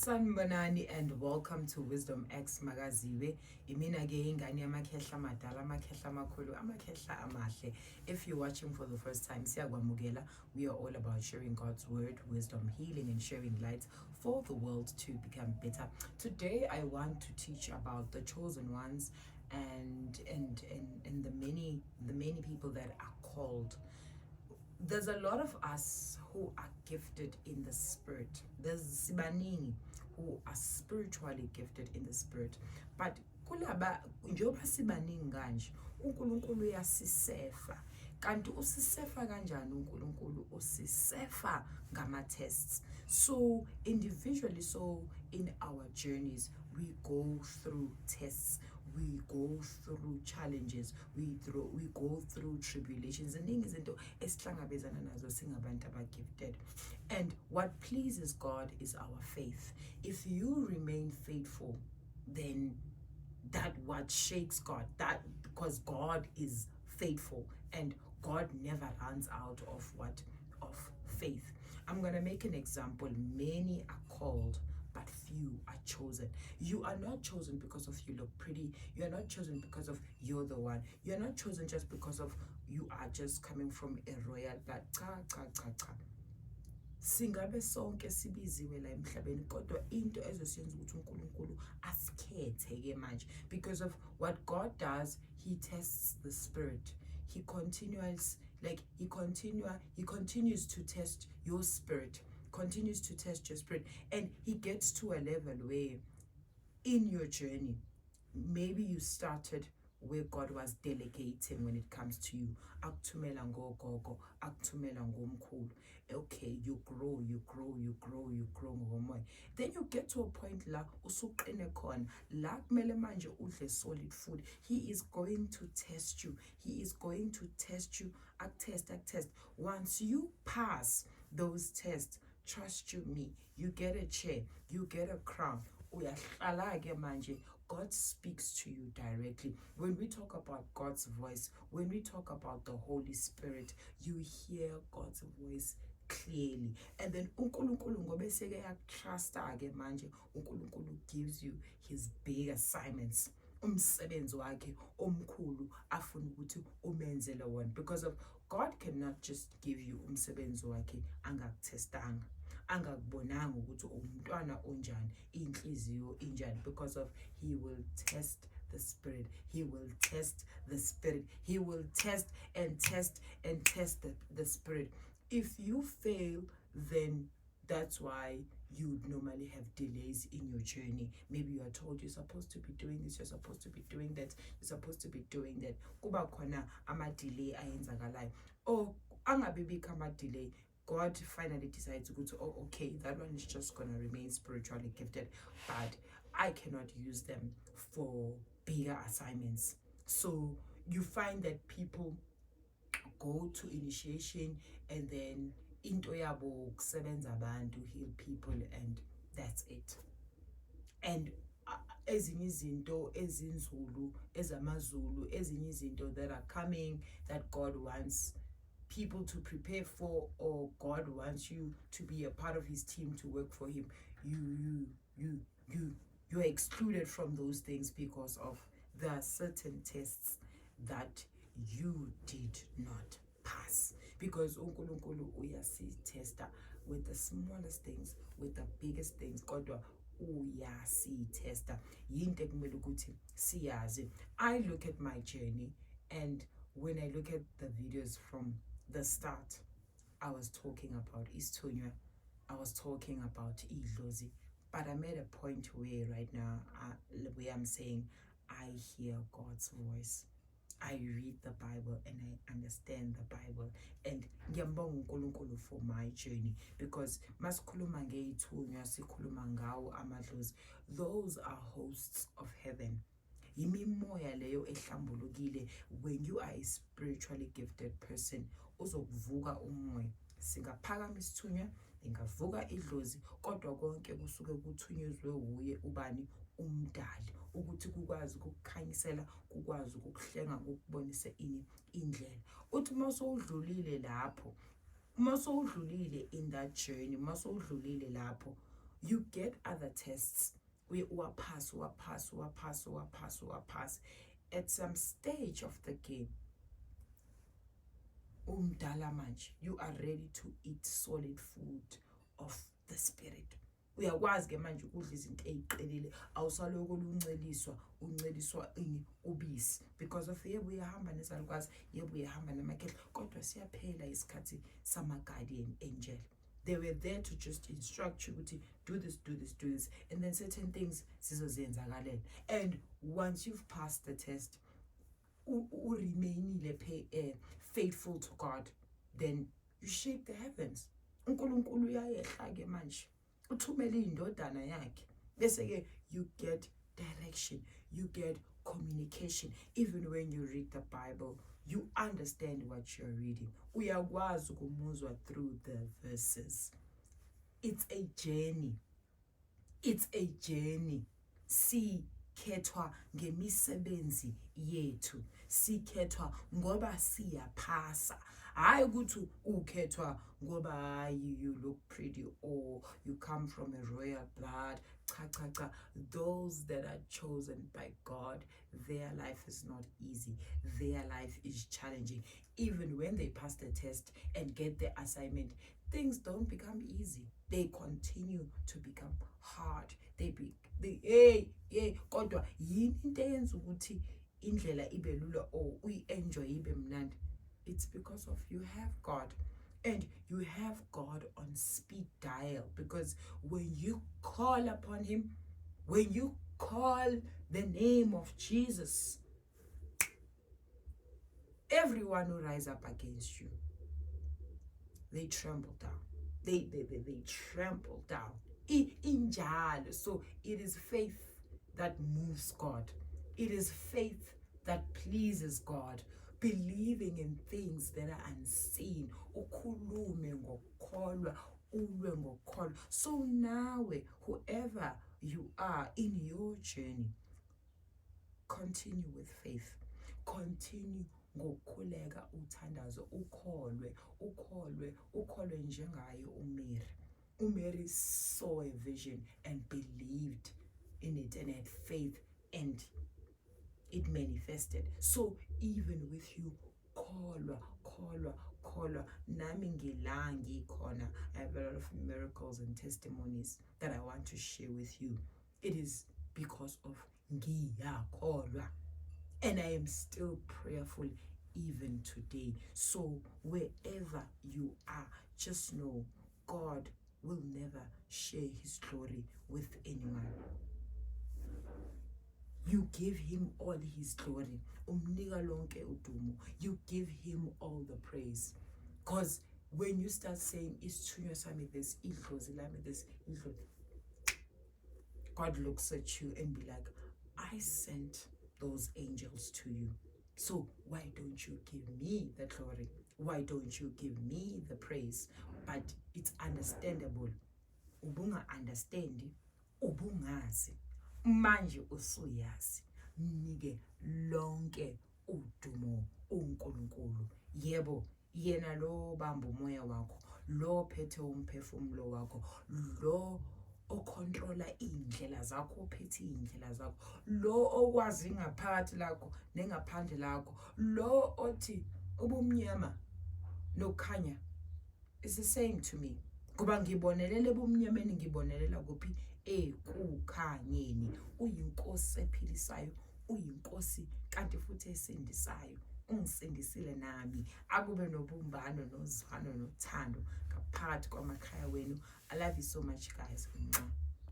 Sanibonani and welcome to Wisdom X Magaziwe. Imina ke ingane yamakhehla amadala, amakhehla amakhulu, amakhehla amahle. If you're watching for the first time, siyakwamukela. We are all about sharing God's word, wisdom, healing, and sharing light for the world to become better. Today I want to teach about the chosen ones and the many people that are called. There's a lot of us who are gifted in the spirit. There's sibaningi who are spiritually gifted in the spirit. But kulaba njoba sibaningi kanje, uNkulunkulu uyasisefa. Kanti usisefa kanjani uNkulunkulu? Usisefa ngama tests. So individually, so in our journeys, we go through tests. We go through challenges, we go through tribulations, and gifted. And what pleases God is our faith. If you remain faithful, then that what shakes God, that because God is faithful and God never runs out of faith. I'm gonna make an example. Many are called, but few are chosen. You are not chosen because of you look pretty. You are not chosen because of you're the one. You are not chosen just because of you are just coming from a royal blood. Singabe sonke sibiziwe la emhlabeni kodwa into ezosiyenza ukuthi uNkulunkulu asikhethe ke manje, because of what God does. He tests the spirit. He continues to test your spirit, continues to test your spirit, and he gets to a level where in your journey, maybe you started where God was delegating when it comes to you. Akuthumela ngogogo, akuthumela ngomkhulu. Okay, you grow ngomoya. Then you get to a point la usuqine khona, la kumele manje udle solid food. He is going to test you. He is going to test you. Test. Once you pass those tests, trust you me, you get a chair, you get a crown. Uyahlala ke manje. God speaks to you directly. When we talk about God's voice, when we talk about the Holy Spirit, you hear God's voice clearly. And then uNkulunkulu ngobe seke yakutrusta ke manje, uNkulunkulu gives you his big assignments. Umsebenzi wakhe omkhulu afuna ukuthi umenzele wona, because of God cannot just give you umsebenzi wakhe angakutestanga, angakubonanga ukuthi umntwana onjani, inhliziyo injani, because of he will test the spirit. He will test the spirit. He will test the spirit. If you fail, then that's why you normally have delays in your journey. Maybe you are told you're supposed to be doing this, you're supposed to be doing that, you're supposed to be doing that. Kuba khona ama delay ayenzakalayo. Oh, angabe become a delay. God finally decides to go to, oh, okay, that one is just gonna remain spiritually gifted, but I cannot use them for bigger assignments. So you find that people go to initiation and then into yabo kusebenza abantu, heal people, and that's it. And ezinye izinto ezinzulu, ezamazulu, ezinye izinto that are coming that God wants people to prepare for, or God wants you to be a part of his team to work for him, you're excluded from those things because of there are certain tests that you did not pass. Because uNkulunkulu uyasitesta with the smallest things, with the biggest things. Kodwa uyasitesta. Yinto ekumele ukuthi siyazi. I look at my journey, and when I look at the videos from the start, I was talking about Istunya, I was talking about Idlozi, but I'm at a point where right now, where I'm saying, I hear God's voice. I read the Bible and I understand the Bible, and ngiyambonga uNkulunkulu for my journey, because masikhuluma ngeithunywa, sikhuluma ngawo amadlozi, those are hosts of heaven. Yimimoya leyo ehlambulukile. When you are a spiritually gifted person, uzokuvuka umoya. Singaphakama isithunywa, ingavuka idlozi, kodwa konke kusuke kuthunyezwe uye ubani, umdali, ukuthi kukwazi ukukhanyisela, kukwazi ukukuhlenga, ukubonisa indlela. Uthi masowudlulile lapho, masowudlulile in that journey, masowudlulile lapho, you get other tests. We pass. At some stage of the game, umdala manje, you are ready to eat solid food of the spirit. Uyakwazi ke manje ukudla izinto eziqinile, awusaloko unceliswa ubisi because of yebo uyahamba nezalukwazi, yebo uyahamba namakhehla, kodwa siyaphela isikhathi sama guardian angel. They were there to just instruct you ukuthi do this, and then certain things zizozenzakalela. And once you've passed the test, remainile faithful to God, then you shake the heavens. uNkulunkulu uyayehla ke manje uthumela indodana yakhe, bese ke you get direction, you get communication. Even when you read the Bible, you understand what you're reading. Uyakwazi ukumuzwa through the verses. It's a journey. Sikhethwa ngemisebenzi yethu, sikhethwa ngoba siyaphasa, hayi ukuthi ukhethwa ngoba you look pretty or you come from a royal blood. Cha. Those that are chosen by God, their life is not easy, their life is challenging. Even when they pass the test and get the assignment, things don't become easy, they continue to become hard. Kodwa yini into eyenza ukuthi indlela ibe lula or uyi-enjoy ibe mnandi? It's because of you have God, and you have God on speed dial, because when you call upon him, when you call the name of Jesus, everyone who rise up against you, they tremble down. They trample down. Injalo. So it is faith that moves God. It is faith that pleases God. Believing in things that are unseen. Ukhulume ngokholwa, ulwe ngokholwa. So now, whoever you are in your journey, continue with faith. Continue ngokukhuleka uthandazo, ukholwe njengaye uMary. Mary saw a vision and believed in it and had faith, and it manifested. So even with you, kholwa. Nami ngilangi khona. I have a lot of miracles and testimonies that I want to share with you. It is because of ngiyakholwa, and I am still prayerful even today. So wherever you are, just know God will never share his glory with anyone. You give him all his glory. Umnika lonke udumo. You give him all the praise. Because when you start saying, isithunywa sami this, idlozi lami this, God looks at you and be like, I sent those angels to you. So why don't you give me the glory? Why don't you give me the praise? But it's understandable. Ubunga understandi, ubungazi. Manje usuyazi. Mnike lonke udumo uNkulunkulu. Yebo, yena lo bamba umoya wakho, lo phethe umphefumulo wakho, lo okontrola indlela zakho, ophethe indlela zakho, lo okwazi ngaphakathi lakho nengaphandle lakho, lo othi ubumnyama nokukhanya. It's the same to me. Kuba ngibonelele ebumnyameni, ngibonelela kuphi? Ekukhanyeni. Uyinkosi ephilisayo, uyinkosi kanti futhi esindisayo. Ungisindisile nami. Akube nobumbano, nozwano, nothando ngaphakathi kwamakhaya wenu. I love you so much, guys.